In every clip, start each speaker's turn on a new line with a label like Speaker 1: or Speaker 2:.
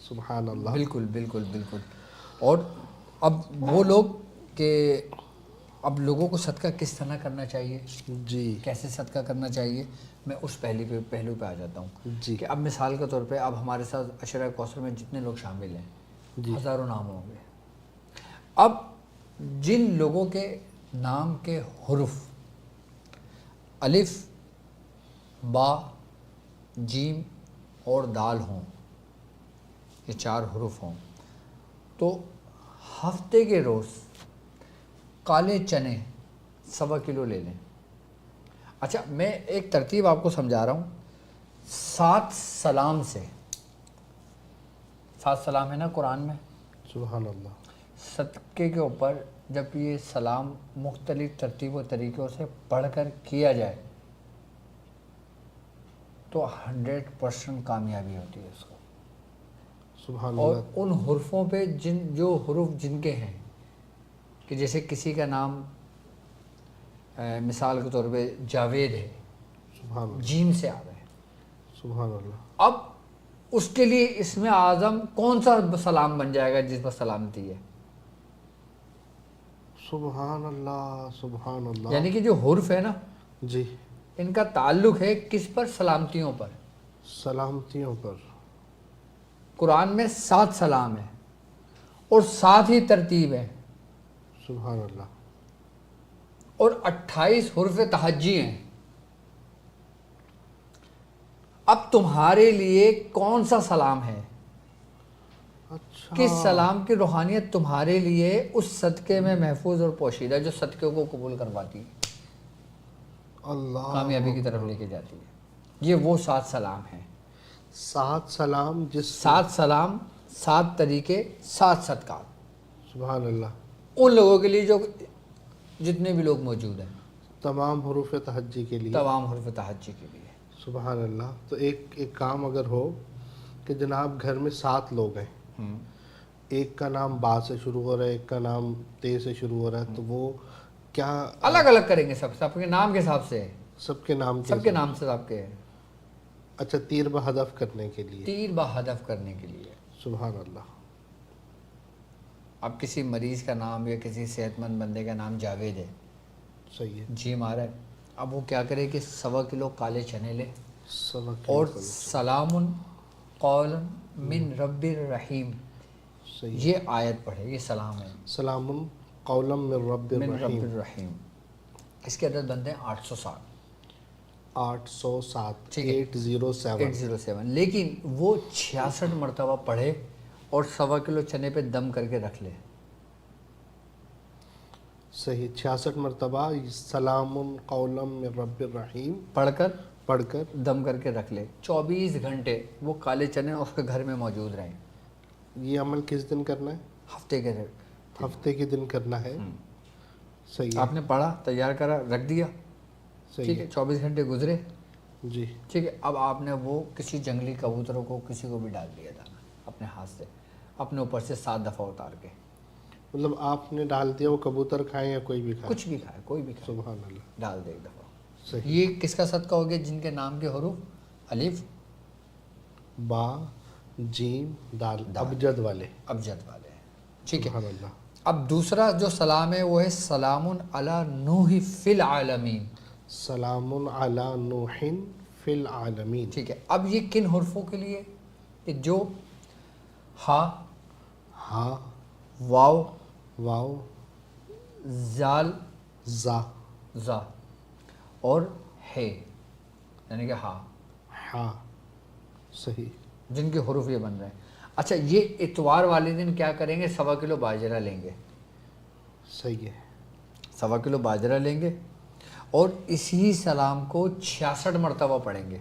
Speaker 1: سبحان اللہ.
Speaker 2: بالکل بالکل بالکل. اور اب وہ لوگ کہ اب لوگوں کو صدقہ کس طرح کرنا چاہیے,
Speaker 1: جی
Speaker 2: کیسے صدقہ کرنا چاہیے, میں اس پہلو پہ آ جاتا ہوں
Speaker 1: جی
Speaker 2: کہ اب مثال کے طور پہ اب ہمارے ساتھ عشرہ کوثر میں جتنے لوگ شامل ہیں
Speaker 1: جی
Speaker 2: ہزاروں نام ہوں گے. اب جن لوگوں کے نام کے حروف الف با جیم اور دال ہوں, یہ 4 حروف ہوں, تو ہفتے کے روز کالے چنے 1.25 کلو لے لیں. اچھا میں ایک ترتیب آپ کو سمجھا رہا ہوں. 7 سلام سے, 7 سلام ہے نا قرآن میں,
Speaker 1: سبحان اللہ.
Speaker 2: صدقے کے اوپر جب یہ سلام مختلف ترتیب و طریقوں سے پڑھ کر کیا جائے تو 100% کامیابی ہوتی ہے اس کو.
Speaker 1: سبحان
Speaker 2: اور
Speaker 1: اللہ.
Speaker 2: ان حرفوں پہ جو حروف جن کے ہیں, کہ جیسے کسی کا نام مثال کے طور پہ جاوید ہے,
Speaker 1: سبحان اللہ.
Speaker 2: جیم سے آ رہا ہے,
Speaker 1: سبحان اللہ.
Speaker 2: اب اس کے لیے اسم اعظم کون سا سلام بن جائے گا جس پر سلامتی ہے؟
Speaker 1: سبحان اللہ. سبحان اللہ.
Speaker 2: یعنی کہ جو حرف ہے نا
Speaker 1: جی
Speaker 2: ان کا تعلق ہے کس پر؟ سلامتیوں پر.
Speaker 1: سلامتیوں پر.
Speaker 2: قرآن میں 7 سلام ہیں اور 7 ہی ترتیب ہے,
Speaker 1: سبحان اللہ.
Speaker 2: اور 28 حرف تہجی ہیں. اب تمہارے لیے کون سا سلام ہے,
Speaker 1: اچھا.
Speaker 2: کس سلام کی روحانیت تمہارے لیے اس صدقے میں محفوظ اور پوشیدہ جو صدقے کو قبول کرواتی ہے,
Speaker 1: اللہ
Speaker 2: کامیابی کی طرف لے کے جاتی ہے. یہ وہ 7 سلام ہیں.
Speaker 1: 7 سلام جس
Speaker 2: 7 سلام, 7 طریقے, 7 صدقات
Speaker 1: سبحان اللہ.
Speaker 2: ان لوگوں کے لیے جو جتنے بھی لوگ موجود ہیں,
Speaker 1: تمام حروف تہجی کے لیے.
Speaker 2: تمام حروف تہجی کے لیے.
Speaker 1: سبحان اللہ. تو ایک کام اگر ہو کہ جناب گھر میں 7 لوگ ہیں, ایک کا نام با سے شروع ہو رہا ہے, ایک کا نام تے سے شروع ہو رہا ہے, تو وہ کیا
Speaker 2: الگ الگ کریں گے, سب کے نام کے حساب سے,
Speaker 1: سب کے نام
Speaker 2: سب کے نام سے آپ کے.
Speaker 1: اچھا, تیر بہدف کرنے کے لیے.
Speaker 2: تیر بہدف کرنے کے لیے.
Speaker 1: سبحان اللہ.
Speaker 2: اب کسی مریض کا نام یا کسی صحت مند بندے کا نام جاوید ہے,
Speaker 1: صحیح ہے.
Speaker 2: جیم آ رہا ہے, اب وہ کیا کرے کہ 1.25 کلو کالے چنے لے اور سلام قول من رب الرحیم,
Speaker 1: صحیح.
Speaker 2: یہ آیت پڑھے, یہ سلام ہے,
Speaker 1: سلام قولا من رب
Speaker 2: من رب
Speaker 1: الرحیم.
Speaker 2: الرحیم. اس کے عدد بنتے ہیں 807.
Speaker 1: 807.
Speaker 2: ٹھیک ہے,
Speaker 1: 807.
Speaker 2: 807. لیکن وہ 66 مرتبہ پڑھے اور 1.25 کلو چنے پہ دم کر کے رکھ لے.
Speaker 1: صحیح. 66 مرتبہ سلام قولا من رب الرحیم
Speaker 2: پڑھ کر
Speaker 1: دم
Speaker 2: کر کے رکھ لے. 24 گھنٹے وہ کالے چنے اس کے گھر میں موجود رہیں.
Speaker 1: یہ عمل کس دن کرنا ہے؟
Speaker 2: ہفتے کے
Speaker 1: ہفتے کے دن کرنا ہے. صحیح ہے.
Speaker 2: آپ نے پڑھا, تیار کرا, رکھ دیا,
Speaker 1: صحیح
Speaker 2: ٹھیک ہے, 24 گھنٹے گزرے,
Speaker 1: جی.
Speaker 2: ٹھیک ہے. اب آپ نے وہ کسی جنگلی کبوتروں کو کسی کو بھی ڈال دیا تھا اپنے ہاتھ سے, اپنے اوپر سے 7 دفعہ اتار کے.
Speaker 1: مطلب آپ نے ڈال دیا, وہ کبوتر کھائیں یا کوئی بھی کھائے؟
Speaker 2: کچھ بھی کھائے, کوئی بھی کھائے,
Speaker 1: سبحان اللہ.
Speaker 2: ڈال دے ایک دفعہ.
Speaker 1: صحیح.
Speaker 2: یہ کس کا صدقہ ہو گیا؟ جن کے نام کے حروف الف
Speaker 1: با جیم دال, ابجد والے.
Speaker 2: ابجد والے, ٹھیک ہے.
Speaker 1: سبحان اللہ.
Speaker 2: اب دوسرا جو سلام ہے وہ ہے سلام علی نوح فی العالمین.
Speaker 1: سلام علی نوح فی العالمین.
Speaker 2: ٹھیک ہے. اب یہ کن حرفوں کے لیے؟ کہ جو ہا,
Speaker 1: ہا,
Speaker 2: واو,
Speaker 1: واو,
Speaker 2: زال,
Speaker 1: زا,
Speaker 2: زا اور ہے, یعنی کہ ہا,
Speaker 1: ہا. صحیح.
Speaker 2: جن کے حروف یہ بن رہے ہیں. اچھا, یہ اتوار والے دن کیا کریں گے؟ 1.25 کلو باجرہ لیں گے.
Speaker 1: صحیح ہے.
Speaker 2: 1.25 کلو باجرہ لیں گے اور اسی سلام کو 66 مرتبہ پڑھیں گے.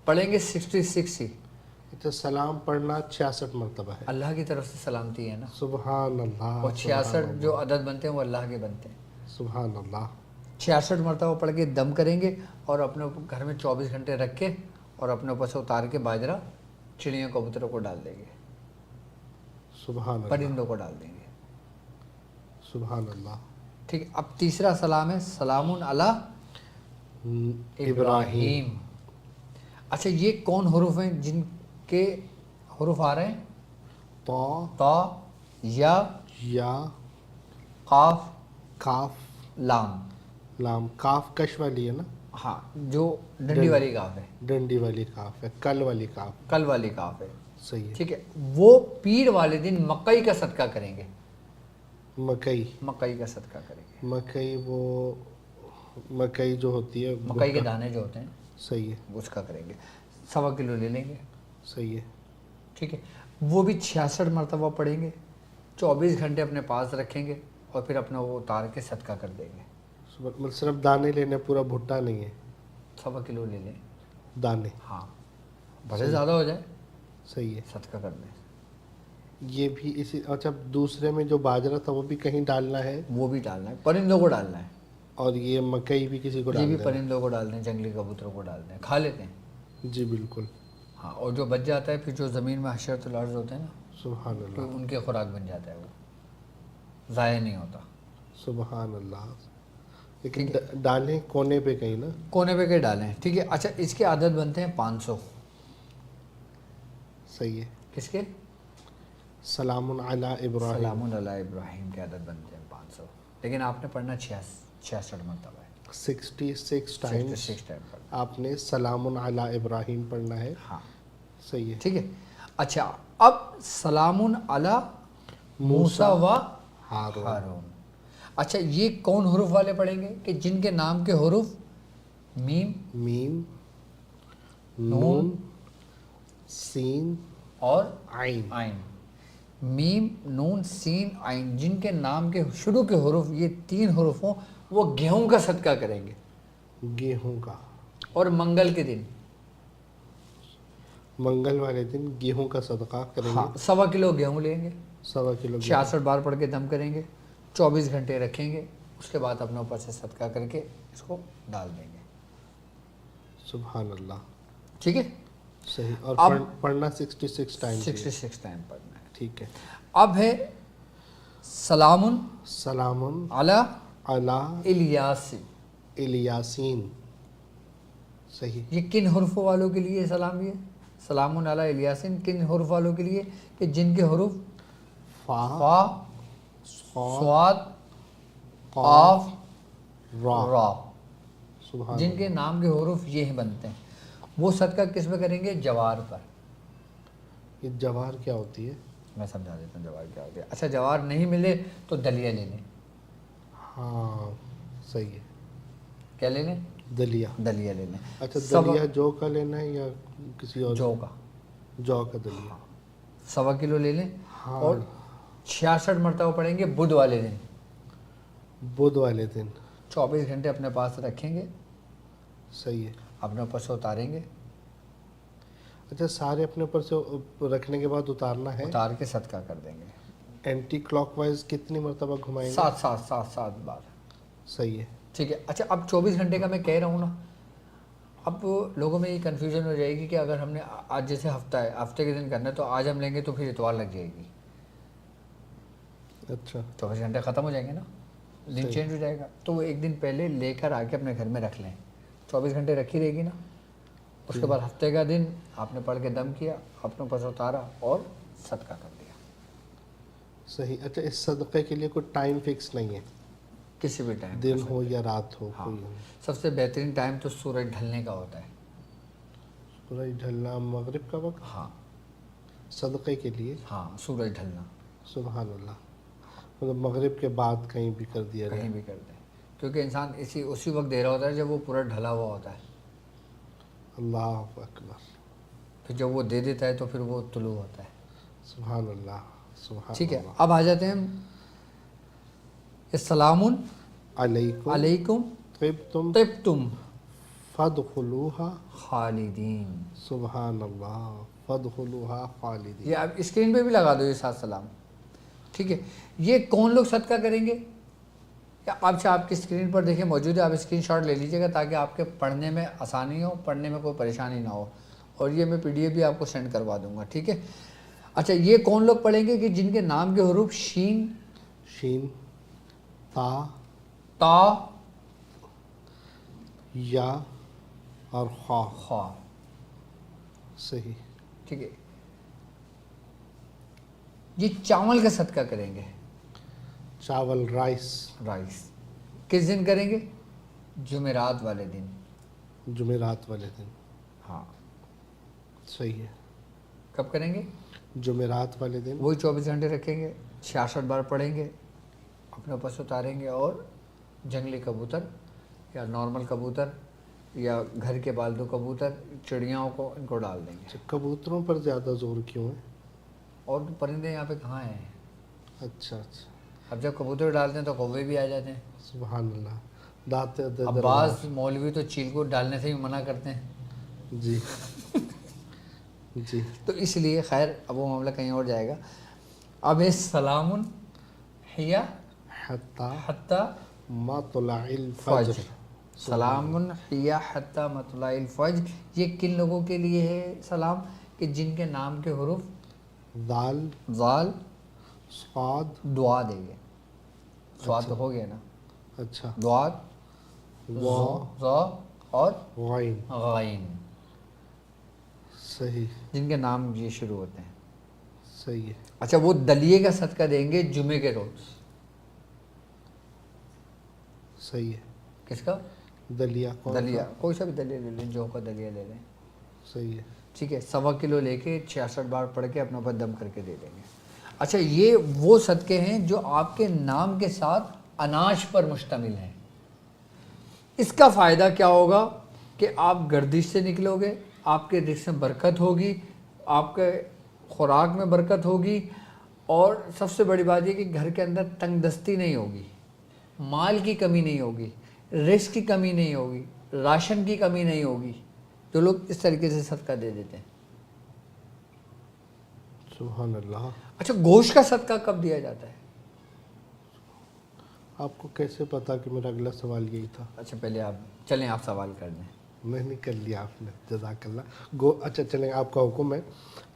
Speaker 2: پڑھیں گے 66 ہی.
Speaker 1: تو سلام پڑھنا 66 مرتبہ ہے.
Speaker 2: اللہ کی طرف سے سلامتی ہے نا.
Speaker 1: سبحان اللہ.
Speaker 2: اور 66 جو عدد بنتے ہیں وہ اللہ کے بنتے ہیں.
Speaker 1: سبحان اللہ.
Speaker 2: 66 مرتبہ پڑھ کے دم کریں گے اور اپنے گھر میں 24 گھنٹے رکھ کے اور اپنے اوپر سے اتار کے باجرہ چڑیوں کبوتروں کو ڈال دیں گے,
Speaker 1: سبحان اللہ.
Speaker 2: پرندوں کو ڈال دیں گے.
Speaker 1: سبحان اللہ.
Speaker 2: ٹھیک ہے. اب تیسرا سلام ہے سلام علی ابراہیم. اچھا, یہ کون حروف ہیں جن کے حروف آ رہے ہیں
Speaker 1: تا
Speaker 2: تا یا
Speaker 1: یا
Speaker 2: قاف
Speaker 1: کاف
Speaker 2: لام.
Speaker 1: لام. کاف کش والی ہے نا,
Speaker 2: ہاں جو ڈنڈی والی کاف ہے,
Speaker 1: ڈنڈی والی کاف ہے, کل والی کاف.
Speaker 2: کل والی کاف ہے.
Speaker 1: صحیح ہے.
Speaker 2: ٹھیک ہے, وہ پیر والے دن مکئی کا صدقہ کریں گے.
Speaker 1: مکئی.
Speaker 2: مکئی کا صدقہ کریں گے.
Speaker 1: مکئی وہ مکئی جو ہوتی ہے
Speaker 2: مکئی کے دانے جو ہوتے ہیں
Speaker 1: صحیح ہے.
Speaker 2: اس کا کریں گے. 1.25 کلو لے لیں گے.
Speaker 1: صحیح ہے.
Speaker 2: ٹھیک ہے, وہ بھی 66 مرتبہ پڑھیں گے, 24 گھنٹے اپنے پاس رکھیں گے اور پھر اپنا وہ اتار کے صدقہ کر دیں گے.
Speaker 1: مطلب صرف دانے لینے, پورا بھٹا نہیں ہے,
Speaker 2: 1.25 کلو لے لیں.
Speaker 1: دانے.
Speaker 2: ہاں, بڑے زیادہ ہو جائے
Speaker 1: صحیح ہے.
Speaker 2: صدقہ کر دیں.
Speaker 1: یہ بھی اسی. اچھا, دوسرے میں جو باجرہ تھا وہ بھی کہیں ڈالنا ہے,
Speaker 2: وہ بھی ڈالنا ہے, پرندوں کو ڈالنا ہے.
Speaker 1: اور یہ مکئی بھی کسی کو
Speaker 2: یہ بھی
Speaker 1: ڈالنا
Speaker 2: پرندوں کو ڈال دیں, جنگلی کبوتروں کو ڈال دیں, کھا لیتے ہیں.
Speaker 1: ہے. جی بالکل.
Speaker 2: ہاں, اور جو بچ جاتا ہے پھر جو زمین میں حشرۃ الارض ہوتے ہیں نا,
Speaker 1: سبحان
Speaker 2: تو
Speaker 1: اللہ.
Speaker 2: ان کے خوراک بن جاتا ہے, وہ ضائع نہیں ہوتا.
Speaker 1: سبحان اللہ. لیکن ڈالیں کونے پہ کہیں نا,
Speaker 2: کونے پہ کے ڈالیں. ٹھیک ہے. اچھا, اس کے عدد بنتے ہیں 500.
Speaker 1: صحیح ہے.
Speaker 2: کس کے؟
Speaker 1: سلام علی ابراہیم.
Speaker 2: سلام علی ابراہیم کے عدد بنتے ہیں 500, لیکن آپ نے پڑھنا 66 مرتبہ ہے.
Speaker 1: 66 ٹائمز
Speaker 2: 66 ٹائم پڑھنا.
Speaker 1: آپ نے سلام علی ابراہیم پڑھنا ہے.
Speaker 2: ہاں,
Speaker 1: صحیح ہے.
Speaker 2: ٹھیک ہے. اچھا, اب سلام علی موسیٰ و ہارون. اچھا, یہ کون حروف والے پڑھیں گے کہ جن کے نام کے حروف میم,
Speaker 1: میم, نون, سین
Speaker 2: اور
Speaker 1: عین.
Speaker 2: عین. میم, نون, سین, عین, جن کے نام کے شروع کے حروف یہ 3 حروف ہوں, وہ گیہوں کا صدقہ کریں گے.
Speaker 1: گیہوں کا.
Speaker 2: اور منگل کے دن,
Speaker 1: منگل والے دن گیہوں کا صدقہ کریں
Speaker 2: ہاں,
Speaker 1: گے.
Speaker 2: 1.25 کلو گیہوں لیں گے,
Speaker 1: 1.25 کلو.
Speaker 2: 66 بار پڑھ کے دم کریں گے, 24 گھنٹے رکھیں گے, اس کے بعد اپنے اوپر سے صدقہ کر کے اس کو ڈال دیں گے.
Speaker 1: سبحان اللہ.
Speaker 2: ٹھیک ہے.
Speaker 1: صحیح. اور
Speaker 2: اب
Speaker 1: پڑھنا 66 ٹائم.
Speaker 2: 66 ٹائم پڑھنا ہے.
Speaker 1: ٹھیک ہے.
Speaker 2: اب ہے سلام
Speaker 1: سلام
Speaker 2: علی
Speaker 1: علی
Speaker 2: الیاس.
Speaker 1: الیاسین. صحیح.
Speaker 2: یہ کن حروفوں والوں کے لیے سلام؟ یہ سلام علی الیاسین کن حروف والوں کے لیے کہ جن کے حروف
Speaker 1: فا,
Speaker 2: فا, صاد, قاف, را,
Speaker 1: سبحان.
Speaker 2: جن کے نام کے حروف یہ بنتے ہیں. وہ صدقہ کس پہ کریں گے؟ جوار پر.
Speaker 1: یہ جوار کیا ہوتی ہے؟
Speaker 2: میں سمجھا دیتا ہوں جوار کیا ہوتی ہے. اچھا, جوار نہیں ملے تو دلیا لے لیں.
Speaker 1: ہاں صحیح ہے.
Speaker 2: کیا لے لیں؟
Speaker 1: دلیا.
Speaker 2: دلیا لے لیں.
Speaker 1: اچھا, دلیا جو کا لینا ہے یا کسی اور؟
Speaker 2: جو کا.
Speaker 1: جو کا دلیا.
Speaker 2: 1.25 کلو لے لیں.
Speaker 1: ہاں.
Speaker 2: اور 66 مرتبہ پڑھیں گے بدھ والے دن.
Speaker 1: بدھ والے دن.
Speaker 2: 24 گھنٹے اپنے پاس رکھیں گے.
Speaker 1: صحیح ہے.
Speaker 2: اپنے اوپر سے اتاریں گے.
Speaker 1: اچھا, سارے اپنے اوپر سے رکھنے کے بعد اتارنا ہے.
Speaker 2: اتار کے صدقہ کر دیں گے.
Speaker 1: اینٹی کلاک وائز کتنی مرتبہ گھمائیں گے؟
Speaker 2: 7 بار.
Speaker 1: صحیح ہے.
Speaker 2: ٹھیک ہے. اچھا, اب 24 گھنٹے کا میں کہہ رہا ہوں نا, اب لوگوں میں یہ کنفیوژن ہو جائے گی کہ اگر ہم نے آج جیسے ہفتہ ہے, ہفتے کے دن کرنا ہے, تو آج ہم لیں گے تو پھر اتوار لگ جائے گی.
Speaker 1: اچھا,
Speaker 2: 24 گھنٹے ختم ہو جائیں گے نا, دن چینج ہو جائے گا. تو وہ ایک دن پہلے لے کر آ کے اپنے گھر میں رکھ لیں. 24 گھنٹے رکھی رہے گی نا. اس کے بعد ہفتے کا دن آپ نے پڑھ کے دم کیا, اپنے اوپر سے اتارا اور صدقہ کر دیا.
Speaker 1: صحیح. اچھا, اس صدقے کے لیے کوئی ٹائم فکس نہیں ہے؟
Speaker 2: کسی بھی ٹائم,
Speaker 1: دن ہو یا رات ہو؟
Speaker 2: ہاں,
Speaker 1: کوئی
Speaker 2: سب سے بہترین ٹائم تو سورج ڈھلنے کا ہوتا ہے.
Speaker 1: سورج ڈھلنا مغرب کا وقت
Speaker 2: ہاں,
Speaker 1: صدقے کے لیے.
Speaker 2: ہاں, سورج ڈھلنا.
Speaker 1: سبحان اللہ. مطلب مغرب کے بعد کہیں بھی کر دیا
Speaker 2: کہیں
Speaker 1: جائے.
Speaker 2: بھی کر دیں, کیونکہ انسان اسی وقت دے رہا ہوتا ہے جب وہ پورا ڈھلا ہوا ہوتا ہے.
Speaker 1: اللہ اکبر.
Speaker 2: پھر جب وہ دے دیتا ہے تو پھر وہ طلوع ہوتا ہے.
Speaker 1: سبحان اللہ. سبحان.
Speaker 2: ٹھیک ہے. اب آ جاتے ہیں ہم السلام
Speaker 1: علیکم
Speaker 2: علیکم
Speaker 1: طبتم
Speaker 2: طبتم
Speaker 1: فادخلوها
Speaker 2: خالدین.
Speaker 1: سبحان اللہ. فادخلوها خالدین.
Speaker 2: یہ اب اسکرین پہ بھی لگا دو یہ 7 سلام. ٹھیک ہے. یہ کون لوگ صدقہ کریں گے؟ آپ کی اسکرین پر دیکھیں موجود ہے, آپ اسکرین شاٹ لے لیجیے گا تاکہ آپ کے پڑھنے میں آسانی ہو, پڑھنے میں کوئی پریشانی نہ ہو. اور یہ میں PDF بھی آپ کو سینڈ کروا دوں گا. ٹھیک ہے. اچھا, یہ کون لوگ پڑھیں گے کہ جن کے نام کے حروف شین,
Speaker 1: شین, تا,
Speaker 2: تا,
Speaker 1: یا اور خا.
Speaker 2: خا.
Speaker 1: صحیح.
Speaker 2: ٹھیک ہے. یہ چاول کا صدقہ کریں گے.
Speaker 1: چاول رائس
Speaker 2: رائس کس دن کریں گے؟ جمعرات والے دن.
Speaker 1: جمعرات والے دن.
Speaker 2: ہاں.
Speaker 1: صحیح ہے.
Speaker 2: کب کریں گے؟
Speaker 1: جمعرات والے دن.
Speaker 2: وہی 24 گھنٹے رکھیں گے, 66 بار پڑھیں گے, اپنے اوپر اتاریں گے اور جنگلی کبوتر یا نارمل کبوتر یا گھر کے پالتو کبوتر, چڑیاؤں کو ان کو ڈال دیں گے.
Speaker 1: کبوتروں پر زیادہ زور کیوں ہے؟
Speaker 2: اور پرندے یہاں پہ کہاں ہیں؟
Speaker 1: اچھا اچھا.
Speaker 2: اب جب کبوتر ڈالتے ہیں تو کوے بھی آ جاتے ہیں.
Speaker 1: سبحان اللہ. داتے
Speaker 2: اب بعض مولوی تو چیل کو ڈالنے سے بھی منع کرتے ہیں.
Speaker 1: جی جی.
Speaker 2: تو اس لیے خیر اب وہ معاملہ کہیں اور جائے گا. اب سلام ہی حتی
Speaker 1: مطلع الفجر.
Speaker 2: سلام ہی حتی مطلع الفجر. یہ کن لوگوں کے لیے ہے سلام؟ کہ جن کے نام کے حروف
Speaker 1: دال
Speaker 2: زال
Speaker 1: صاد
Speaker 2: دعا دیں گے. سواد تو ہو گیا نا.
Speaker 1: اچھا.
Speaker 2: دعاد ظا اور
Speaker 1: غین.
Speaker 2: غین,
Speaker 1: صحیح.
Speaker 2: جن کے نام یہ شروع ہوتے ہیں.
Speaker 1: صحیح ہے.
Speaker 2: اچھا وہ دلیے کا صدقہ دیں گے جمعے کے روز.
Speaker 1: صحیح ہے.
Speaker 2: کس کا؟
Speaker 1: دلیا.
Speaker 2: دلیا, کوئی سا بھی دلیا لے لیں, جو کا دلیا لے لیں.
Speaker 1: صحیح ہے.
Speaker 2: ٹھیک ہے. 1.25 کلو لے کے 66 بار پڑھ کے اپنے اوپر دم کر کے دے دیں گے. اچھا یہ وہ صدقے ہیں جو آپ کے نام کے ساتھ اناج پر مشتمل ہیں. اس کا فائدہ کیا ہوگا کہ آپ گردش سے نکلو گے, آپ کے رزق میں برکت ہوگی, آپ کے خوراک میں برکت ہوگی, اور سب سے بڑی بات یہ کہ گھر کے اندر تنگ دستی نہیں ہوگی, مال کی کمی نہیں ہوگی, رزق کی کمی نہیں ہوگی, راشن کی کمی نہیں ہوگی. جو لوگ اس طریقے سے صدقہ دے دیتے ہیں.
Speaker 1: سبحان اللہ.
Speaker 2: اچھا گوشت کا صدقہ کب دیا جاتا ہے؟
Speaker 1: آپ کو کیسے پتا کہ میرا اگلا سوال یہی تھا؟
Speaker 2: اچھا پہلے آپ چلیں, آپ سوال کر دیں.
Speaker 1: میں نے کر لیا آپ نے, جزاک اللہ. اچھا چلیں, آپ کا حکم ہے.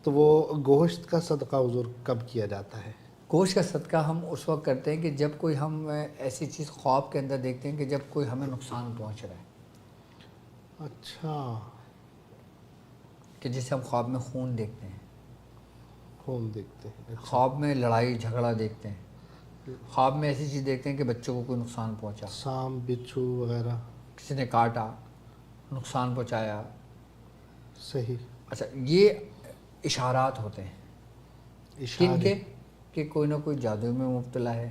Speaker 1: تو وہ گوشت کا صدقہ حضور کب کیا جاتا ہے؟
Speaker 2: گوشت کا صدقہ ہم اس وقت کرتے ہیں کہ جب کوئی ہم ایسی چیز خواب کے اندر دیکھتے ہیں کہ جب کوئی ہمیں نقصان پہنچ رہا ہے.
Speaker 1: اچھا.
Speaker 2: کہ جسے ہم خواب میں خون دیکھتے ہیں,
Speaker 1: خون دیکھتے ہیں.
Speaker 2: خواب میں لڑائی جھگڑا دیکھتے ہیں, خواب میں ایسی چیز دیکھتے ہیں کہ بچوں کو کوئی نقصان پہنچا,
Speaker 1: سام بچھو وغیرہ,
Speaker 2: کسی نے کاٹا, نقصان پہنچایا.
Speaker 1: صحیح.
Speaker 2: اچھا یہ اشارات ہوتے ہیں. کن کے؟ کہ کوئی نہ کوئی جادو میں مبتلا ہے,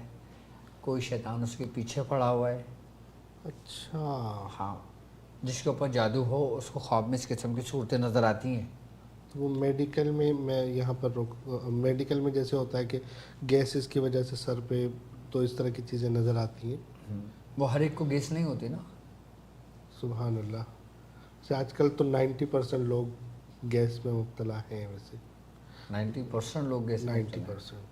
Speaker 2: کوئی شیطان اس کے پیچھے پڑا ہوا ہے.
Speaker 1: اچھا.
Speaker 2: ہاں, جس کے اوپر جادو ہو اس کو خواب میں اس قسم کی صورتیں نظر آتی ہیں.
Speaker 1: وہ میڈیکل میں یہاں پر میڈیکل میں جیسے ہوتا ہے کہ گیسز کی وجہ سے سر پہ, تو اس طرح کی چیزیں نظر آتی ہیں.
Speaker 2: وہ ہر ایک کو گیس نہیں ہوتی نا.
Speaker 1: سبحان اللہ. آج کل تو 90% لوگ گیس میں مبتلا ہیں. ویسے
Speaker 2: 90% لوگ گیس میں مبتلا ہیں.
Speaker 1: 90%.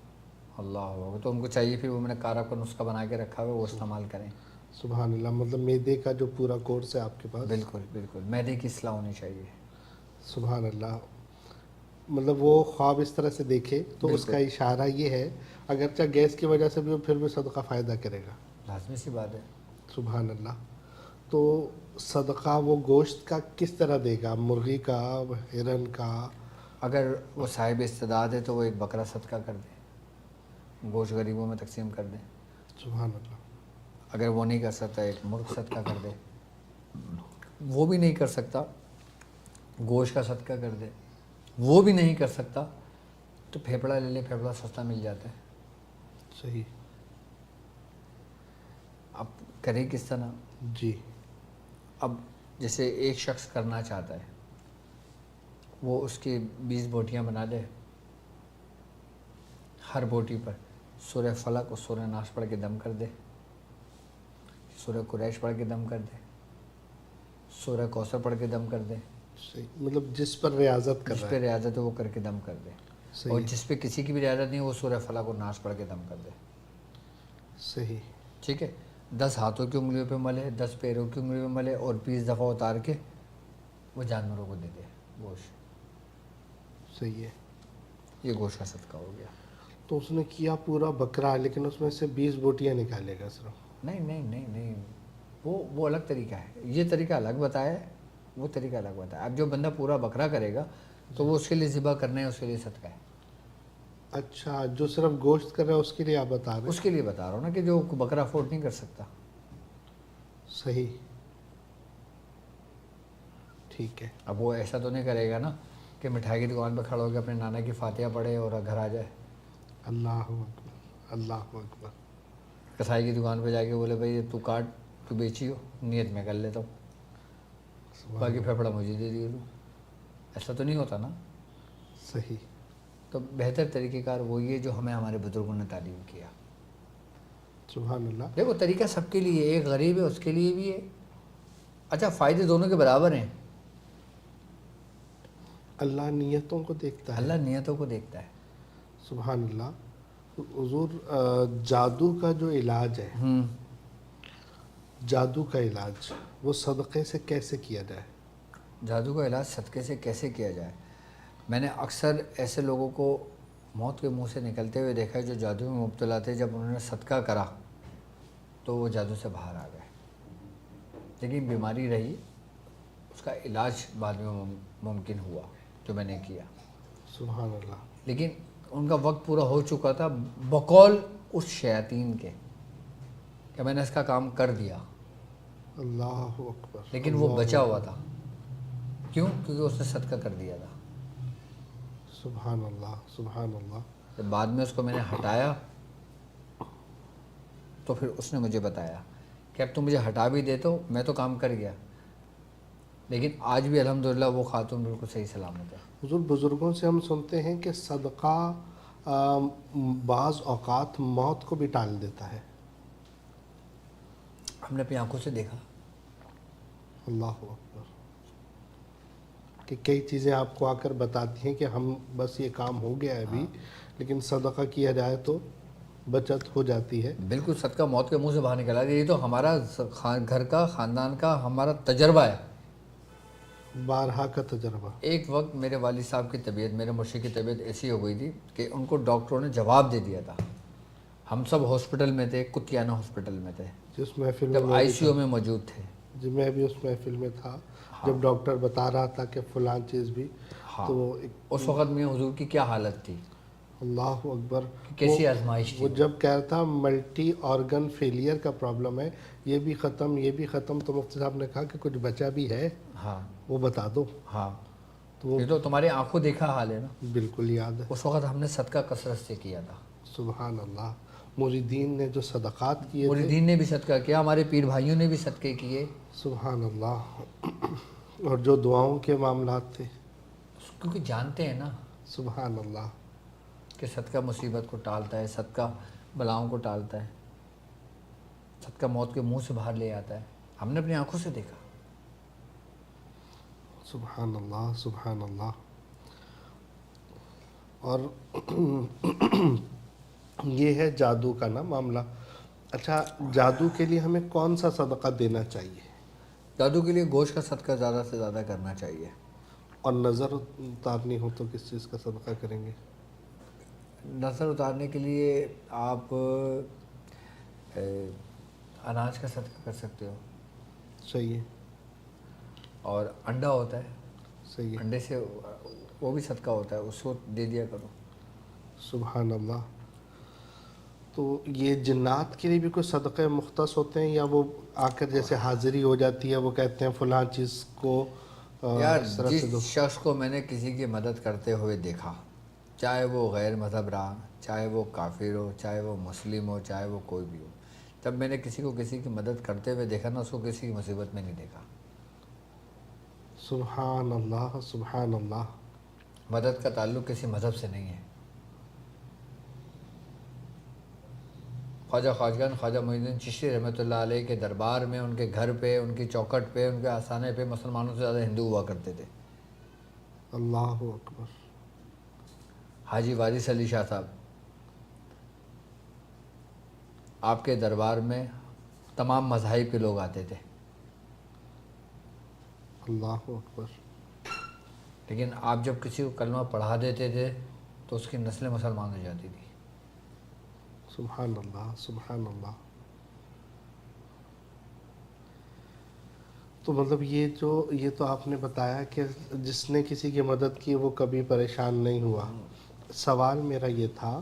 Speaker 2: اللہ ہوگا تو ان کو چاہیے پھر وہ میں نے کارا کا نسخہ بنا کے رکھا ہوا, وہ استعمال کریں.
Speaker 1: سبحان اللہ. مطلب معدے کا جو پورا کورس ہے آپ کے پاس.
Speaker 2: بالکل بالکل, معدے کی اصلاح ہونی چاہیے.
Speaker 1: سبحان اللہ. مطلب وہ خواب اس طرح سے دیکھے تو اس کا اشارہ یہ ہے, اگرچہ گیس کی وجہ سے بھی وہ پھر بھی صدقہ فائدہ کرے گا.
Speaker 2: لازمی سی بات ہے.
Speaker 1: سبحان اللہ. تو صدقہ وہ گوشت کا کس طرح دے گا؟ مرغی کا, ہرن کا؟
Speaker 2: اگر وہ صاحب استعداد ہے تو وہ ایک بکرا صدقہ کر دے, گوشت غریبوں میں تقسیم کر دیں.
Speaker 1: سبحان اللہ.
Speaker 2: اگر وہ نہیں کر سکتا ایک مرغ صدقہ کر دے. وہ بھی نہیں کر سکتا گوشت کا صدقہ کر دے. وہ بھی نہیں کر سکتا تو پھیپڑا لے لے, پھیپڑا سستا مل جاتا ہے.
Speaker 1: صحیح.
Speaker 2: اب کرے کس طرح؟
Speaker 1: جی.
Speaker 2: اب جیسے ایک شخص کرنا چاہتا ہے, وہ اس کی 20 بوٹیاں بنا دے, ہر بوٹی پر سورہ فلق اور سورہ ناس پڑھ کے دم کر دے, سورہ قریش پڑھ کے دم کر دے, سورہ کوثر پڑھ کے دم کر دے.
Speaker 1: صحیح. مطلب جس پر ریاضت کر
Speaker 2: جس
Speaker 1: رہا
Speaker 2: پہ
Speaker 1: ہے.
Speaker 2: ریاضت ہے وہ کر کے دم کر دے.
Speaker 1: صحیح.
Speaker 2: اور جس پہ کسی کی بھی ریاضت نہیں وہ سورہ فلق اور ناس پڑھ کے دم کر دے.
Speaker 1: صحیح.
Speaker 2: ٹھیک ہے. 10 ہاتھوں کی انگلیوں پہ ملے, 10 پیروں کی انگلیوں پہ ملے, اور 20 دفعہ اتار کے وہ جانوروں کو دے دے گوشت.
Speaker 1: صحیح ہے.
Speaker 2: یہ گوشت کا صدقہ ہو گیا.
Speaker 1: تو اس نے کیا پورا بکرا, لیکن اس میں سے 20 بوٹیاں نکالے گا صرف.
Speaker 2: نہیں نہیں نہیں نہیں, وہ الگ طریقہ ہے. یہ طریقہ الگ بتایا ہے, وہ طریقہ الگ بتایا. اب جو بندہ پورا بکرا کرے گا تو وہ اس کے لیے ذبح کرنا ہے, اس کے لیے صدقہ ہے.
Speaker 1: اچھا، جو صرف گوشت کر رہا ہے اس کے لیے آپ بتا رہے ہیں؟
Speaker 2: اس کے لیے بتا رہا ہوں نا کہ جو بکرا افورڈ نہیں کر سکتا.
Speaker 1: صحیح، ٹھیک ہے.
Speaker 2: اب وہ ایسا تو نہیں کرے گا نا کہ مٹھائی کی دکان پہ کھڑا ہو کے اپنے نانا کی فاتحہ پڑھے اور گھر آ جائے.
Speaker 1: اللہ اکبر، اللہ اکبر.
Speaker 2: کسائی کی دکان پہ جا کے بولے بھائی تو کاٹ، تو بیچی ہو، نیت میں کر لیتا ہوں، باقی پھیپھڑا مجھے دے دیے. ایسا تو نہیں ہوتا نا.
Speaker 1: صحیح.
Speaker 2: تو بہتر طریقہ کار وہی ہے جو ہمیں ہمارے بزرگوں نے تعلیم کیا.
Speaker 1: سبحان اللہ.
Speaker 2: دیکھو طریقہ سب کے لیے، ایک غریب ہے اس کے لیے بھی ہے. اچھا فائدے دونوں کے برابر ہیں.
Speaker 1: اللہ نیتوں کو دیکھتا ہے.
Speaker 2: اللہ نیتوں کو دیکھتا ہے.
Speaker 1: سبحان اللہ. حضور جادو کا جو علاج ہے، جادو کا علاج وہ صدقے سے کیسے کیا جائے؟
Speaker 2: جادو کا علاج صدقے سے کیسے کیا جائے؟ میں نے اکثر ایسے لوگوں کو موت کے منہ سے نکلتے ہوئے دیکھا ہے جو جادو میں مبتلا تھے. جب انہوں نے صدقہ کرا تو وہ جادو سے باہر آ گئے، لیکن بیماری رہی، اس کا علاج بعد میں ممکن ہوا جو میں نے کیا.
Speaker 1: سبحان اللہ.
Speaker 2: لیکن ان کا وقت پورا ہو چکا تھا بقول اس شیاطین کے کہ میں نے اس کا کام کر دیا،
Speaker 1: اللہ اکبر.
Speaker 2: لیکن وہ بچا ہوا تھا. کیوں؟ کیونکہ اس نے صدقہ کر دیا تھا.
Speaker 1: سبحان اللہ، سبحان اللہ.
Speaker 2: جب بعد میں اس کو میں نے ہٹایا تو پھر اس نے مجھے بتایا کہ اب تم مجھے ہٹا بھی دے تو میں تو کام کر گیا، لیکن آج بھی الحمدللہ وہ خاتون بالکل صحیح سلامت ہے.
Speaker 1: حضور بزرگوں سے ہم سنتے ہیں کہ صدقہ بعض اوقات موت کو بھی ٹال دیتا ہے.
Speaker 2: ہم نے اپنی آنکھوں سے دیکھا.
Speaker 1: اللہ اکبر. کہ کئی چیزیں آپ کو آ کر بتاتی ہیں کہ ہم بس یہ کام ہو گیا ہے ابھی، لیکن صدقہ کیا جائے تو بچت ہو جاتی ہے.
Speaker 2: بالکل صدقہ موت کے منہ سے باہر نکلا. یہ تو ہمارا گھر کا، خاندان کا ہمارا تجربہ ہے.
Speaker 1: بارہا کا تجربہ.
Speaker 2: ایک وقت میرے والد صاحب کی طبیعت، میرے مرشد کی طبیعت ایسی ہو گئی تھی کہ ان کو ڈاکٹروں نے جواب دے دیا تھا. ہم سب ہاسپٹل میں تھے، کتیانہ ہاسپٹل میں تھے،
Speaker 1: جس محفل میں
Speaker 2: جب آئی سی یو میں موجود تھے.
Speaker 1: جی میں بھی اس محفل میں تھا جب ڈاکٹر بتا رہا تھا کہ فلاں چیز بھی.
Speaker 2: ہاں
Speaker 1: تو
Speaker 2: اس وقت میں حضور کی کیا حالت تھی،
Speaker 1: اللہ اکبر.
Speaker 2: کیسی آزمائش تھی.
Speaker 1: وہ جب کہہ رہا تھا ملٹی آرگن فیلئر کا پرابلم ہے، یہ بھی ختم، یہ بھی ختم، تو مفتی صاحب نے کہا کہ کچھ بچا بھی ہے
Speaker 2: ہاں
Speaker 1: وہ بتا دو.
Speaker 2: ہاں
Speaker 1: تو
Speaker 2: یہ تو تمہاری آنکھوں دیکھا حال ہے نا.
Speaker 1: بالکل یاد ہے.
Speaker 2: اس وقت ہم نے صدقہ کثرت سے کیا تھا.
Speaker 1: سبحان اللہ. مریدین نے جو صدقات کیے تھے.
Speaker 2: مریدین نے بھی صدقہ کیا، ہمارے پیر بھائیوں نے بھی صدقے کیے.
Speaker 1: سبحان اللہ. اور جو دعاؤں کے معاملات تھے.
Speaker 2: کیونکہ جانتے ہیں نا
Speaker 1: سبحان اللہ.
Speaker 2: کہ صدقہ مصیبت کو ٹالتا ہے، صدقہ بلاؤں کو ٹالتا ہے، صدقہ موت کے منہ سے باہر لے آتا ہے. ہم نے اپنی آنکھوں سے دیکھا.
Speaker 1: سبحان اللہ، سبحان اللہ. اور یہ ہے جادو کا نا معاملہ. اچھا جادو کے لیے ہمیں کون سا صدقہ دینا چاہیے؟
Speaker 2: جادو کے لیے گوشت کا صدقہ زیادہ سے زیادہ کرنا چاہیے.
Speaker 1: اور نظر اتارنی ہو تو کس چیز کا صدقہ کریں گے؟
Speaker 2: نظر اتارنے کے لیے آپ اناج کا صدقہ کر سکتے ہو.
Speaker 1: صحیح ہے.
Speaker 2: اور انڈا ہوتا ہے،
Speaker 1: صحیح ہے.
Speaker 2: انڈے سے وہ بھی صدقہ ہوتا ہے، اس کو دے دیا کرو.
Speaker 1: سبحان اللہ. تو یہ جنات کے لیے بھی کوئی صدقے مختص ہوتے ہیں یا وہ آ کر جیسے حاضری ہو جاتی ہے وہ کہتے ہیں فلاں چیز کو
Speaker 2: یار
Speaker 1: اس طرح سے دو؟
Speaker 2: جس شخص کو میں نے کسی کی مدد کرتے ہوئے دیکھا، چاہے وہ غیر مذہب رہا، چاہے وہ کافر ہو، چاہے وہ مسلم ہو، چاہے وہ کوئی بھی ہو، جب میں نے کسی کو کسی کی مدد کرتے ہوئے دیکھا نا، اس کو کسی کی مصیبت میں نہیں دیکھا.
Speaker 1: سبحان اللہ، سبحان اللہ.
Speaker 2: مدد کا تعلق کسی مذہب سے نہیں ہے. خواجہ خواجگان خواجہ معین الدین چشتی رحمۃ اللہ علیہ کے دربار میں، ان کے گھر پہ، ان کی چوکٹ پہ، ان کے آستانے پہ مسلمانوں سے زیادہ ہندو ہوا کرتے تھے.
Speaker 1: اللہ اکبر.
Speaker 2: حاجی وارث علی شاہ صاحب، آپ کے دربار میں تمام مذاہب کے لوگ آتے تھے،
Speaker 1: اللہ اکبر.
Speaker 2: لیکن آپ جب کسی کو کلمہ پڑھا دیتے تھے تو اس کی نسل مسلمان ہو جاتی تھی.
Speaker 1: سبحان اللہ، سبحان اللہ. تو مطلب یہ تو آپ نے بتایا کہ جس نے کسی کی مدد کی وہ کبھی پریشان نہیں ہوا. سوال میرا یہ تھا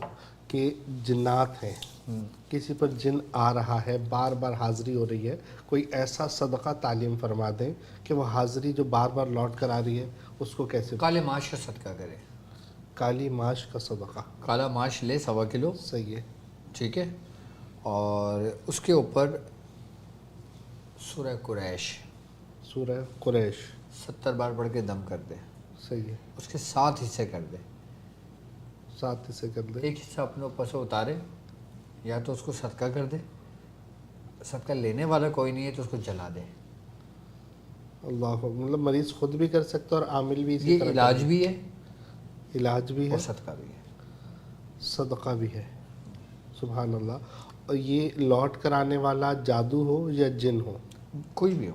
Speaker 1: کہ جنات ہیں، کسی پر جن آ رہا ہے، بار بار حاضری ہو رہی ہے، کوئی ایسا صدقہ تعلیم فرما دیں کہ وہ حاضری جو بار بار لوٹ کر آ رہی ہے اس کو کیسے؟
Speaker 2: کالے ماش کا صدقہ کرے،
Speaker 1: کالی ماش کا صدقہ،
Speaker 2: کالا ماش لے 1.25 کلو،
Speaker 1: صحیح ہے،
Speaker 2: ٹھیک ہے، اور اس کے اوپر سورہ قریش
Speaker 1: سورہ قریش،
Speaker 2: 70 بار پڑھ کے دم کر دے،
Speaker 1: صحیح ہے،
Speaker 2: اس کے 7 حصے کر دے،
Speaker 1: 7 حصے کر دیں،
Speaker 2: ایک حصہ اپنے اوپر سے اتارے، یا تو اس کو صدقہ کر دے، صدقہ لینے والا کوئی نہیں ہے تو اس کو جلا دے۔
Speaker 1: اللہ، مطلب مریض خود بھی کر سکتا ہے اور عامل بھی اسی
Speaker 2: یہ
Speaker 1: طرح
Speaker 2: علاج بھی ہے
Speaker 1: علاج بھی ہے،
Speaker 2: اور صدقہ بھی ہے۔
Speaker 1: صدقہ بھی ہے، سبحان اللہ۔ اور یہ لوٹ کر آنے والا جادو ہو یا جن ہو،
Speaker 2: کوئی بھی ہو،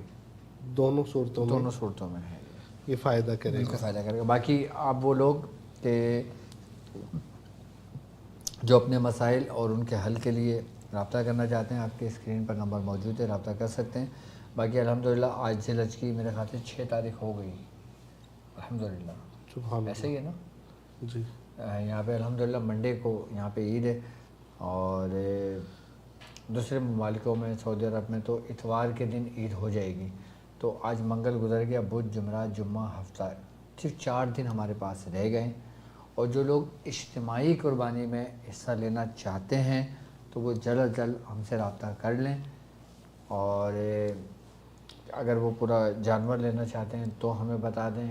Speaker 1: دونوں صورتوں میں
Speaker 2: دونوں صورتوں میں ہے
Speaker 1: یہ فائدہ کرے
Speaker 2: بالکل
Speaker 1: گا۔
Speaker 2: فائدہ کرے گا۔ باقی آپ وہ لوگ کہ جو اپنے مسائل اور ان کے حل کے لیے رابطہ کرنا چاہتے ہیں، آپ کے اسکرین پر نمبر موجود ہے، رابطہ کر سکتے ہیں۔ باقی الحمدللہ آج ذی الحج کی میرے خیال سے 6 تاریخ ہو گئی الحمدللہ،
Speaker 1: سبحان
Speaker 2: ایسے ہی ہے نا؟
Speaker 1: اللہ، جی،
Speaker 2: یہاں پہ الحمدللہ منڈے کو یہاں پہ عید ہے، اور دوسرے ممالکوں میں سعودی عرب میں تو اتوار کے دن عید ہو جائے گی۔ تو آج منگل گزر گیا، بدھ، جمعرات، جمعہ، ہفتہ، صرف 4 دن ہمارے پاس رہ گئے، اور جو لوگ اجتماعی قربانی میں حصہ لینا چاہتے ہیں تو وہ جلد از جلد ہم سے رابطہ کر لیں، اور اگر وہ پورا جانور لینا چاہتے ہیں تو ہمیں بتا دیں،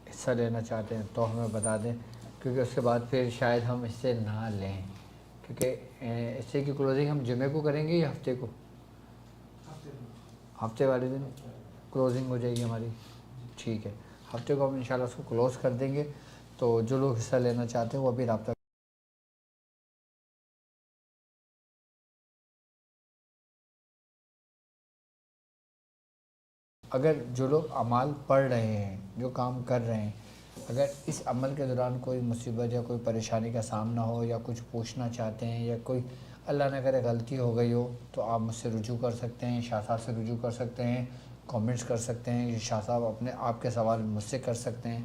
Speaker 2: حصہ لینا چاہتے ہیں تو ہمیں بتا دیں، کیونکہ اس کے بعد پھر شاید ہم اس سے نہ لیں، کیونکہ حصے کی کلوزنگ ہم جمعے کو کریں گے یا ہفتے کو؟ ہفتے والے دن کلوزنگ ہو جائے گی ہماری، ٹھیک ہے، ہفتے کو ہم انشاءاللہ اس کو کلوز کر دیں گے۔ تو جو لوگ حصہ لینا چاہتے ہیں وہ ابھی رابطہ اگر جو لوگ اعمال پڑھ رہے ہیں، جو کام کر رہے ہیں، اگر اس عمل کے دوران کوئی مصیبت یا کوئی پریشانی کا سامنا ہو یا کچھ پوچھنا چاہتے ہیں یا کوئی اللہ نہ کرے غلطی ہو گئی ہو تو آپ مجھ سے رجوع کر سکتے ہیں، شاہ صاحب سے رجوع کر سکتے ہیں، کامنٹس کر سکتے ہیں، شاہ صاحب اپنے آپ کے سوال مجھ سے کر سکتے ہیں۔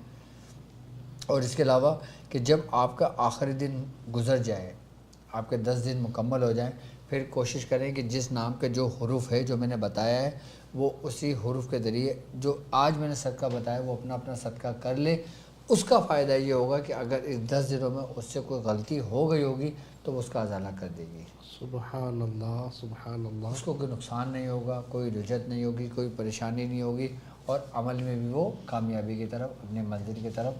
Speaker 2: اور اس کے علاوہ کہ جب آپ کا آخری دن گزر جائے، آپ کے 10 دن مکمل ہو جائیں، پھر کوشش کریں کہ جس نام کے جو حروف ہے جو میں نے بتایا ہے وہ اسی حروف کے ذریعے جو آج میں نے صدقہ بتایا وہ اپنا اپنا صدقہ کر لے۔ اس کا فائدہ یہ ہوگا کہ اگر اس 10 دنوں میں اس سے کوئی غلطی ہو گئی ہوگی تو وہ اس کا ازالہ کر دے گی،
Speaker 1: سبحان اللہ، سبحان اللہ،
Speaker 2: اس کو کوئی نقصان نہیں ہوگا، کوئی رجت نہیں ہوگی، کوئی پریشانی نہیں ہوگی، اور عمل میں بھی وہ کامیابی کی طرف، اپنے منزل کی طرف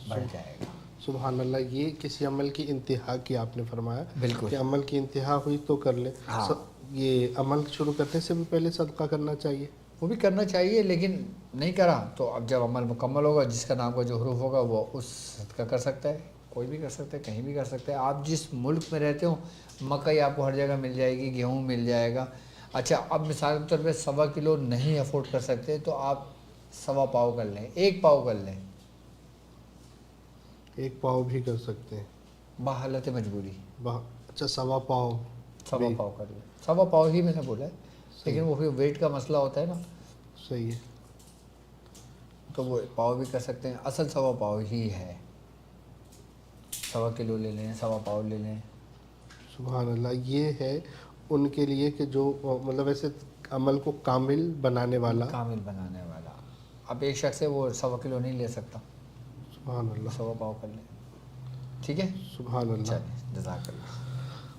Speaker 2: بڑھ جائے گا۔
Speaker 1: سبحان اللہ۔ یہ کسی عمل کی انتہا کی آپ نے فرمایا
Speaker 2: بالکل
Speaker 1: کہ عمل کی انتہا ہوئی تو کر لے،
Speaker 2: ہاں،
Speaker 1: یہ عمل شروع کرنے سے بھی پہلے صدقہ کرنا چاہیے؟
Speaker 2: وہ بھی کرنا چاہیے، لیکن نہیں کرا تو اب جب عمل مکمل ہوگا جس کا نام کا جو حروف ہوگا وہ اس صدقہ کر سکتا ہے، کوئی بھی کر سکتا ہے، کہیں بھی کر سکتا ہے۔ آپ جس ملک میں رہتے ہو مکئی آپ کو ہر جگہ مل جائے گی، گیہوں مل جائے گا۔ اچھا، اب مثال کے طور پہ 1.25 کلو نہیں افورڈ کر سکتے تو آپ 1.25 پاؤ کر لیں، 1 پاؤ کر لیں،
Speaker 1: 1 پاؤ بھی کر سکتے ہیں،
Speaker 2: بحالت مجبوری
Speaker 1: اچھا 1.25 پاؤ
Speaker 2: 1.25 پاؤ کر لیں، 1.25 پاؤ ہی میں نے بولا ہے، لیکن وہ پھر ویٹ کا مسئلہ ہوتا ہے نا،
Speaker 1: صحیح ہے،
Speaker 2: تو وہ پاؤ بھی کر سکتے ہیں، اصل 1.25 پاؤ ہی ہے، 1.25 کلو لے لیں، 1.25 پاؤ لے لیں۔
Speaker 1: سبحان اللہ۔ یہ ہے ان کے لیے کہ جو مطلب ایسے عمل کو کامل بنانے والا،
Speaker 2: کامل بنانے والا۔ اب ایک شخص ہے وہ 1.25 کلو نہیں لے سکتا،
Speaker 1: سبحان اللہ،
Speaker 2: 1.25 پاؤ کر لیں، ٹھیک ہے،
Speaker 1: سبحان اللہ۔
Speaker 2: چلیں، جزاک اللہ۔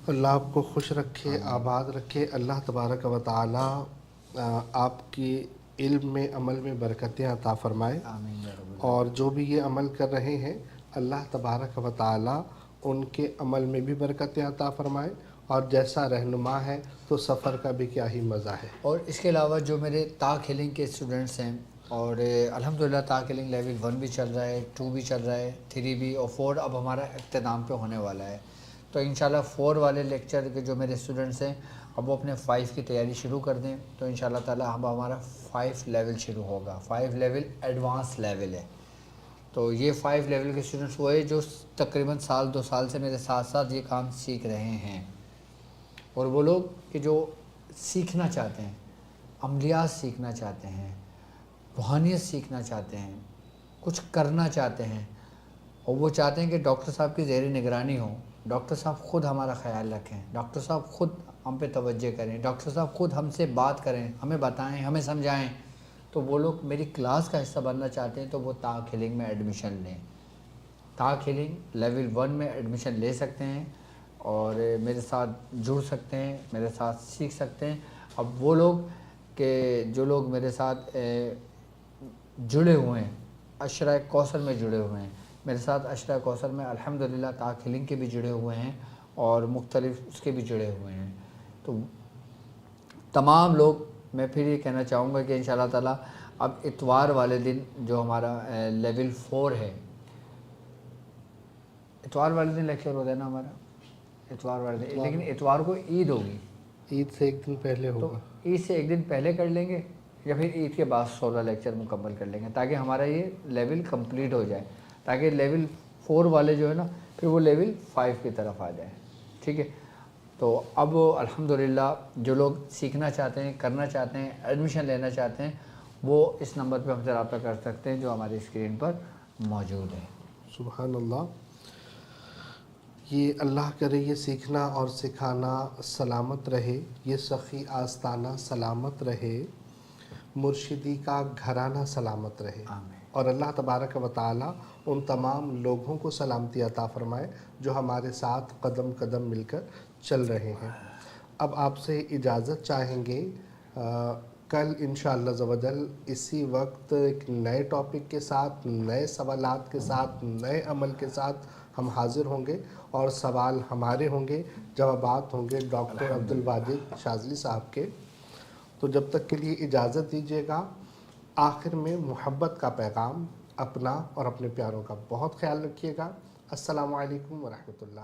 Speaker 1: اللہ آپ کو خوش رکھے، آباد رکھے، اللہ تبارک و تعالی آپ کی علم میں، عمل میں برکتیں عطا فرمائے،
Speaker 2: آمین یا رب
Speaker 1: اور جو بھی یہ عمل کر رہے ہیں اللہ تبارک و تعالی ان کے عمل میں بھی برکتیں عطا فرمائے، اور جیسا رہنما ہے تو سفر کا بھی کیا ہی مزہ ہے۔
Speaker 2: اور اس کے علاوہ جو میرے طاق ہیلنگ کے اسٹوڈنٹس ہیں، اور الحمدللہ طاق ہیلنگ لیول 1 بھی چل رہا ہے، 2 بھی چل رہا ہے، 3 بھی، اور 4 اب ہمارا اختتام پہ ہونے والا ہے، تو انشاءاللہ 4 والے لیکچر کے جو میرے اسٹوڈنٹس ہیں اب وہ اپنے 5 کی تیاری شروع کر دیں، تو انشاءاللہ تعالی اب ہمارا 5 لیول شروع ہوگا، 5 لیول ایڈوانس لیول ہے۔ تو یہ 5 لیول کے اسٹوڈنٹس وہ ہے جو تقریباً 1-2 سال سے میرے ساتھ ساتھ یہ کام سیکھ رہے ہیں، اور وہ لوگ کہ جو سیکھنا چاہتے ہیں، عملیات سیکھنا چاہتے ہیں، روحانیت سیکھنا چاہتے ہیں، کچھ کرنا چاہتے ہیں، اور وہ چاہتے ہیں کہ ڈاکٹر صاحب کی زیر نگرانی ہو، ڈاکٹر صاحب خود ہمارا خیال رکھیں، ڈاکٹر صاحب خود ہم پہ توجہ کریں، ڈاکٹر صاحب خود ہم سے بات کریں، ہمیں بتائیں، ہمیں سمجھائیں، تو وہ لوگ میری کلاس کا حصہ بننا چاہتے ہیں تو وہ طاق ہیلنگ میں ایڈمیشن لیں۔ طاق ہیلنگ لیول 1 میں ایڈمیشن لے سکتے ہیں اور میرے ساتھ جڑ سکتے ہیں، میرے ساتھ سیکھ سکتے ہیں۔ اب وہ لوگ کہ جو لوگ میرے ساتھ جڑے ہوئے ہیں، عشرہ کوثر میں جڑے ہوئے ہیں، میرے ساتھ عشرہ کوثر میں الحمدللہ طاق ہیلنگ کے بھی جڑے ہوئے ہیں اور مختلف اس کے بھی جڑے ہوئے ہیں، تو تمام لوگ، میں پھر یہ کہنا چاہوں گا کہ انشاءاللہ تعالیٰ اب اتوار والے دن جو ہمارا لیول 4 ہے، اتوار والے دن لیکچر ہوتا ہے نا ہمارا، اتوار والے دن، لیکن اتوار کو عید ہوگی،
Speaker 1: عید سے ایک دن پہلے
Speaker 2: تو
Speaker 1: ہوگا۔
Speaker 2: عید سے ایک دن پہلے کر لیں گے یا پھر عید کے بعد 16 لیکچر مکمل کر لیں گے تاکہ ہمارا یہ لیول کمپلیٹ ہو جائے، تاکہ لیول 4 والے جو ہے نا پھر وہ لیول 5 کی طرف آ جائے، ٹھیک ہے۔ تو اب الحمدللہ جو لوگ سیکھنا چاہتے ہیں، کرنا چاہتے ہیں، ایڈمیشن لینا چاہتے ہیں، وہ اس نمبر پہ ہم سے رابطہ کر سکتے ہیں جو ہماری اسکرین پر موجود ہے۔
Speaker 1: سبحان اللہ، یہ اللہ کرے یہ سیکھنا اور سکھانا سلامت رہے، یہ سخی آستانہ سلامت رہے، مرشدی کا گھرانہ سلامت رہے،
Speaker 2: آمین۔
Speaker 1: اور اللہ تبارک و تعالی ان تمام لوگوں کو سلامتی عطا فرمائے جو ہمارے ساتھ قدم قدم مل کر چل رہے ہیں۔ اب آپ سے اجازت چاہیں گے، کل انشاءاللہ عز و جل اسی وقت ایک نئے ٹاپک کے ساتھ، نئے سوالات کے ساتھ، نئے عمل کے ساتھ ہم حاضر ہوں گے، اور سوال ہمارے ہوں گے، جوابات ہوں گے ڈاکٹر عبدالواجد شاذلی صاحب کے۔ تو جب تک کے لیے اجازت دیجیے گا۔ آخر میں محبت کا پیغام، اپنا اور اپنے پیاروں کا بہت خیال رکھیے گا۔ السلام علیکم ورحمۃ اللہ۔